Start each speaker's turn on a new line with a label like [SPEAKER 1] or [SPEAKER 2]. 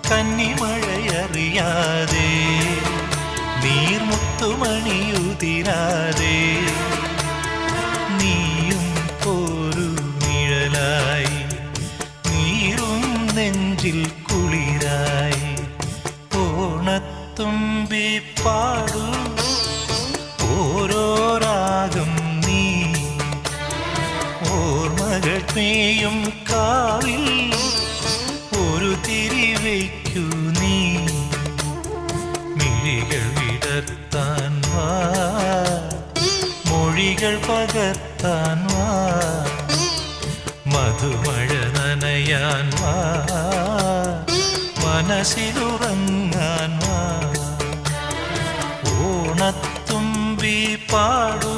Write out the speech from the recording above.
[SPEAKER 1] കന്നിമഴയറിയാതെ നീർമുത്തുമണിയുതിരാതെ നീയും ഒരു നിഴലായി നീറും നെഞ്ചിൽ കുളിരായി ഓണത്തുമ്പി പാടൂ ഓരോ രാഗം നീ ഓർമ്മകൾ നീയും കാവിൽ ഒരു തിരിവയ്ക്കു നീ മിഴികൾ വിടർത്താൻ വാ മൊഴികൾ പകർത്താൻ വാ മധുമഴ നനയാൻ വാ മനസ്സിലുറങ്ങാൻ വാ ഓണത്തുമ്പി പാടൂ